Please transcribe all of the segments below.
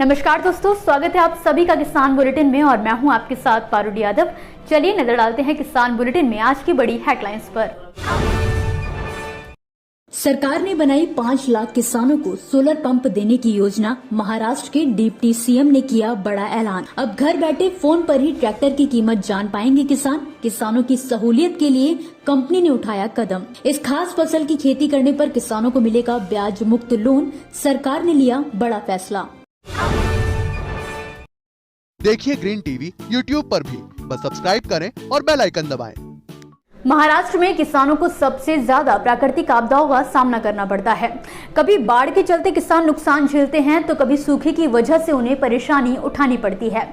नमस्कार दोस्तों, स्वागत है आप सभी का किसान बुलेटिन में और मैं हूं आपके साथ पारुल यादव। चलिए नजर डालते हैं किसान बुलेटिन में आज की बड़ी हेडलाइंस पर। सरकार ने बनाई 5 लाख किसानों को सोलर पंप देने की योजना। महाराष्ट्र के डिप्टी सीएम ने किया बड़ा ऐलान। अब घर बैठे फोन पर ही ट्रैक्टर की कीमत जान पाएंगे किसान। किसानों की सहूलियत के लिए कंपनी ने उठाया कदम। इस खास फसल की खेती करने पर किसानों को मिलेगा ब्याज मुक्त लोन। सरकार ने लिया बड़ा फैसला। देखिए ग्रीन टीवी यूट्यूब पर भी, बस सब्सक्राइब करें और बेल आइकन दबाएं। महाराष्ट्र में किसानों को सबसे ज्यादा प्राकृतिक आपदाओं का सामना करना पड़ता है। कभी बाढ़ के चलते किसान नुकसान झेलते हैं तो कभी सूखे की वजह से उन्हें परेशानी उठानी पड़ती है।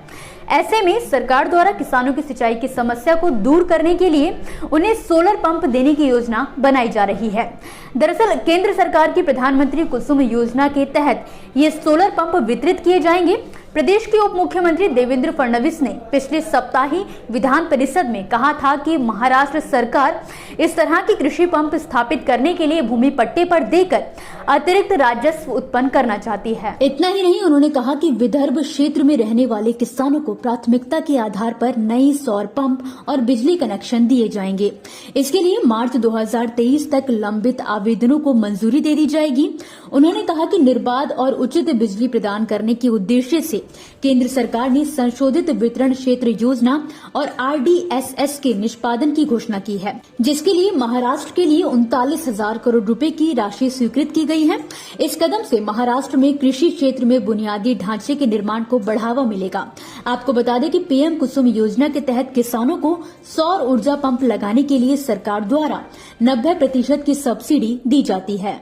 ऐसे में सरकार द्वारा किसानों की सिंचाई की समस्या को दूर करने के लिए उन्हें सोलर पंप देने की योजना बनाई जा रही है। दरअसल केंद्र सरकार की प्रधानमंत्री कुसुम योजना के तहत ये सोलर पंप वितरित किए जाएंगे। प्रदेश के उप मुख्यमंत्री देवेंद्र फडणवीस ने पिछले सप्ताह ही विधान परिषद में कहा था कि महाराष्ट्र सरकार इस तरह की कृषि पंप स्थापित करने के लिए भूमि पट्टे पर देकर अतिरिक्त राजस्व उत्पन्न करना चाहती है। इतना ही नहीं, उन्होंने कहा कि विदर्भ क्षेत्र में रहने वाले किसानों को प्राथमिकता के आधार पर नई सौर पंप और बिजली कनेक्शन दिए जाएंगे। इसके लिए मार्च 2023 तक लंबित आवेदनों को मंजूरी दे दी जाएगी। उन्होंने कहा कि निर्बाध और उचित बिजली प्रदान करने के उद्देश्य से केंद्र सरकार ने संशोधित वितरण क्षेत्र योजना और RDSS के निष्पादन की घोषणा की है, जिसके लिए महाराष्ट्र के लिए 39,000 करोड़ रुपए की राशि स्वीकृत की गई है। इस कदम से महाराष्ट्र में कृषि क्षेत्र में बुनियादी ढांचे के निर्माण को बढ़ावा मिलेगा। आपको बता दें कि पीएम कुसुम योजना के तहत किसानों को सौर ऊर्जा पंप लगाने के लिए सरकार द्वारा 90% की सब्सिडी दी जाती है।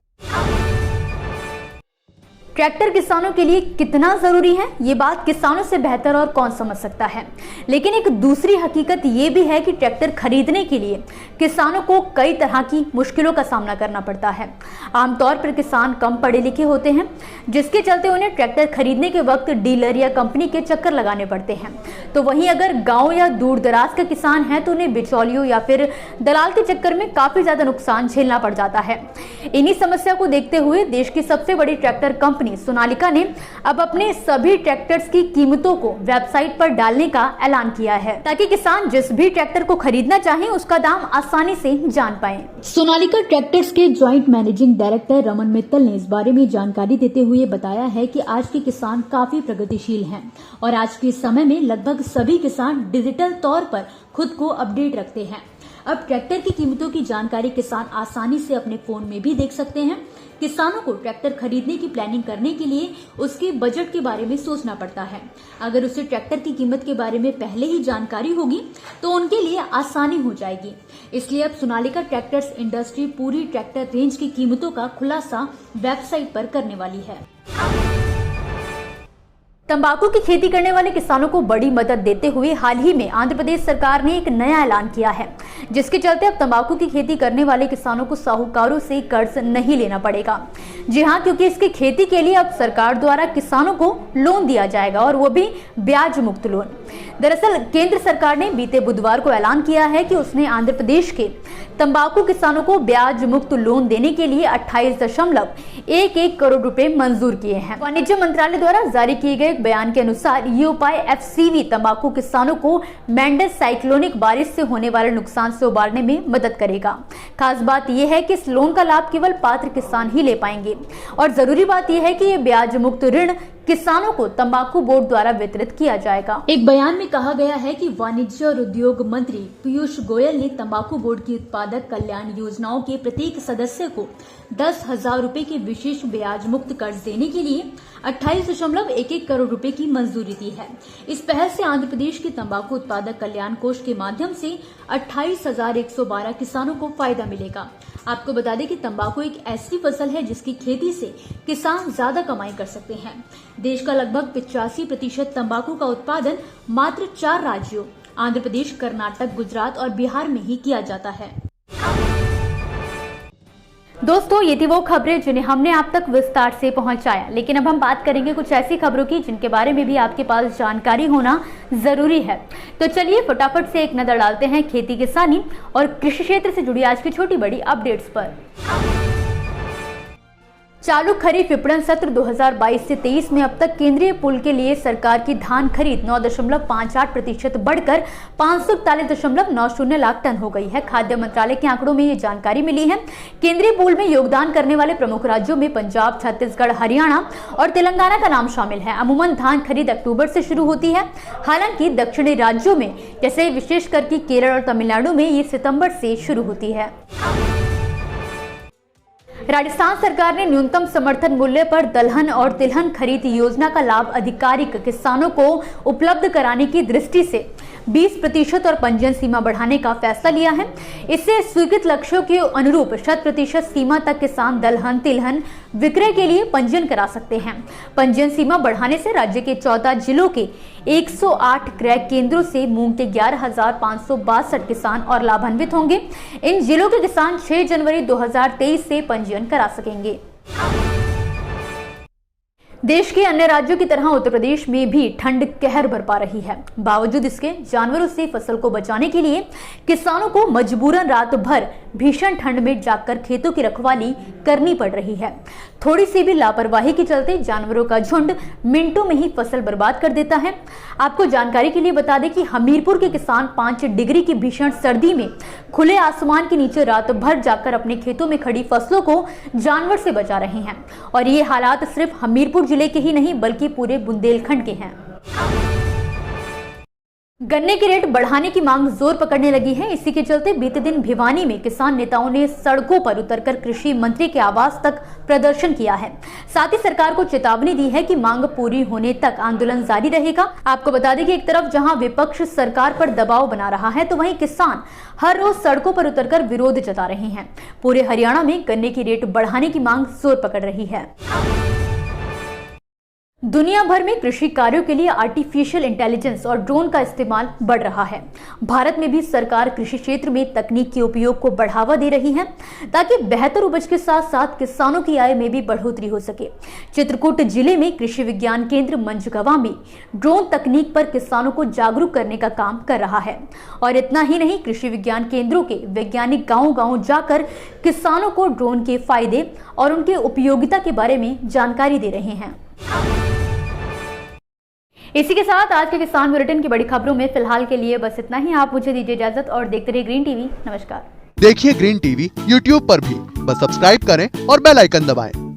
ट्रैक्टर किसानों के लिए कितना जरूरी है, ये बात किसानों से बेहतर और कौन समझ सकता है। लेकिन एक दूसरी हकीकत ये भी है कि ट्रैक्टर खरीदने के लिए किसानों को कई तरह की मुश्किलों का सामना करना पड़ता है। आमतौर पर किसान कम पढ़े लिखे होते हैं, जिसके चलते उन्हें ट्रैक्टर खरीदने के वक्त डीलर या कंपनी के चक्कर लगाने पड़ते हैं। तो वहीं अगर गाँव या दूर दराज का किसान है तो उन्हें बिचौलियों या फिर दलाल के चक्कर में काफी ज्यादा नुकसान झेलना पड़ जाता है। इन्हीं समस्या को देखते हुए देश की सबसे बड़ी ट्रैक्टर कंपनी सोनालिका ने अब अपने सभी ट्रैक्टर्स की कीमतों को वेबसाइट पर डालने का ऐलान किया है, ताकि किसान जिस भी ट्रैक्टर को खरीदना चाहे उसका दाम आसानी से जान पाए। सोनालिका ट्रैक्टर्स के joint managing director Raman Mittal ने इस बारे में जानकारी देते हुए बताया है कि आज के किसान काफी प्रगतिशील हैं और आज के समय में लगभग सभी किसान डिजिटल तौर पर खुद को अपडेट रखते हैं। अब ट्रैक्टर की कीमतों की जानकारी किसान आसानी से अपने फोन में भी देख सकते हैं। किसानों को ट्रैक्टर खरीदने की प्लानिंग करने के लिए उसके बजट के बारे में सोचना पड़ता है। अगर उसे ट्रैक्टर की कीमत के बारे में पहले ही जानकारी होगी तो उनके लिए आसानी हो जाएगी। इसलिए अब सोनालिका ट्रैक्टर्स इंडस्ट्री पूरी ट्रैक्टर रेंज की कीमतों का खुलासा वेबसाइट पर करने वाली है। तंबाकू की खेती करने वाले किसानों को बड़ी मदद देते हुए हाल ही में आंध्र प्रदेश सरकार ने एक नया ऐलान किया है, जिसके चलते अब तंबाकू की खेती करने वाले किसानों को साहूकारों से कर्ज नहीं लेना पड़ेगा। जी हां, क्योंकि इसकी खेती के लिए अब सरकार द्वारा किसानों को लोन दिया जाएगा और वो भी ब्याज मुक्त लोन। दरअसल केंद्र सरकार ने बीते बुधवार को ऐलान किया है कि उसने आंध्र प्रदेश के तंबाकू किसानों को ब्याज मुक्त लोन देने के लिए 28.11 करोड़ रुपए मंजूर किए हैं। वाणिज्य मंत्रालय द्वारा जारी किए गए बयान के अनुसार ये उपाय FCV तंबाकू किसानों को मैंडस साइक्लोनिक बारिश से होने वाले नुकसान से उबारने में मदद करेगा। खास बात यह है कि इस लोन का लाभ केवल पात्र किसान ही ले पाएंगे और जरूरी बात यह है कि ये ब्याज मुक्त ऋण किसानों को तंबाकू बोर्ड द्वारा वितरित किया जाएगा। एक बयान में कहा गया है कि वाणिज्य और उद्योग मंत्री पीयूष गोयल ने तंबाकू बोर्ड की उत्पादक कल्याण योजनाओं के प्रत्येक सदस्य को 10,000 रुपए के विशेष ब्याज मुक्त कर्ज देने के लिए 28.11 करोड़ रुपए की मंजूरी दी है। इस पहल से आंध्र प्रदेश के तंबाकू उत्पादक कल्याण कोष के माध्यम से 28,112 किसानों को फायदा मिलेगा। आपको बता दें कि तंबाकू एक ऐसी फसल है जिसकी खेती से किसान ज्यादा कमाई कर सकते हैं। देश का लगभग 85% तंबाकू का उत्पादन मात्र 4 राज्यों आंध्र प्रदेश, कर्नाटक, गुजरात और बिहार में ही किया जाता है। दोस्तों, ये थी वो खबरें जिन्हें हमने आप तक विस्तार से पहुंचाया, लेकिन अब हम बात करेंगे कुछ ऐसी खबरों की जिनके बारे में भी आपके पास जानकारी होना जरूरी है। तो चलिए फटाफट से एक नजर डालते हैं खेती किसानी और कृषि क्षेत्र से जुड़ी आज की छोटी बड़ी अपडेट्स पर। चालू खरीफ विपणन सत्र 2022 से 23 में अब तक केंद्रीय पुल के लिए सरकार की धान खरीद 9.58% बढ़कर 541.90 लाख टन हो गई है। खाद्य मंत्रालय के आंकड़ों में ये जानकारी मिली है। केंद्रीय पुल में योगदान करने वाले प्रमुख राज्यों में पंजाब, छत्तीसगढ़, हरियाणा और तेलंगाना का नाम शामिल है। अमूमन धान खरीद अक्टूबर से शुरू होती है। हालांकि दक्षिणी राज्यों में जैसे विशेषकर कि केरल और तमिलनाडु में ये सितंबर से शुरू होती है। राजस्थान सरकार ने न्यूनतम समर्थन मूल्य पर दलहन और तिलहन खरीद योजना का लाभ अधिकारिक किसानों को उपलब्ध कराने की दृष्टि से 20% और पंजीयन सीमा बढ़ाने का फैसला लिया है। इससे स्वीकृत लक्ष्यों के अनुरूप 100% सीमा तक किसान दलहन तिलहन विक्रय के लिए पंजीयन करा सकते हैं। पंजीयन सीमा बढ़ाने से राज्य के 14 जिलों के 108 क्रय केंद्रों से मूंग के 11,562 किसान और लाभान्वित होंगे। इन जिलों के किसान 6 जनवरी 2023 से पंजीयन करा सकेंगे। देश के अन्य राज्यों की तरह उत्तर प्रदेश में भी ठंड कहर बरपा रही है। बावजूद इसके जानवरों से फसल को बचाने के लिए किसानों को मजबूरन रात भर भीषण ठंड में जागकर खेतों की रखवाली करनी पड़ रही है। थोड़ी सी भी लापरवाही के चलते जानवरों का झुंड मिनटों में ही फसल बर्बाद कर देता है। आपको जानकारी के लिए बता दें कि हमीरपुर के किसान 5 डिग्री की भीषण सर्दी में खुले आसमान के नीचे रात भर जाकर अपने खेतों में खड़ी फसलों को जानवर से बचा रहे हैं। और ये हालात सिर्फ हमीरपुर जिले के ही नहीं बल्कि पूरे बुंदेलखंड के हैं। गन्ने के रेट बढ़ाने की मांग जोर पकड़ने लगी है। इसी के चलते बीते दिन भिवानी में किसान नेताओं ने सड़कों पर उतरकर कृषि मंत्री के आवास तक प्रदर्शन किया है। साथ ही सरकार को चेतावनी दी है कि मांग पूरी होने तक आंदोलन जारी रहेगा। आपको बता दें कि एक तरफ जहां विपक्ष सरकार पर दबाव बना रहा है तो वहीं किसान हर रोज सड़कों पर उतरकर विरोध जता रहे हैं। पूरे हरियाणा में गन्ने की रेट बढ़ाने की मांग जोर पकड़ रही है। दुनिया भर में कृषि कार्यों के लिए आर्टिफिशियल इंटेलिजेंस और ड्रोन का इस्तेमाल बढ़ रहा है। भारत में भी सरकार कृषि क्षेत्र में तकनीक के उपयोग को बढ़ावा दे रही है ताकि बेहतर उपज के साथ साथ किसानों की आय में भी बढ़ोतरी हो सके। चित्रकूट जिले में कृषि विज्ञान केंद्र मंझगवा में ड्रोन तकनीक पर किसानों को जागरूक करने का काम कर रहा है। और इतना ही नहीं, कृषि विज्ञान केंद्रों के वैज्ञानिक गाँव-गाँव जाकर किसानों को ड्रोन के फायदे और उनके उपयोगिता के बारे में जानकारी दे रहे हैं। इसी के साथ आज के किसान बुलेटिन की बड़ी खबरों में फिलहाल के लिए बस इतना ही। आप मुझे दीजिए इजाजत और देखते रहिए ग्रीन टीवी। नमस्कार। देखिए ग्रीन टीवी YouTube पर भी, बस सब्सक्राइब करें और बेल आइकन दबाएं।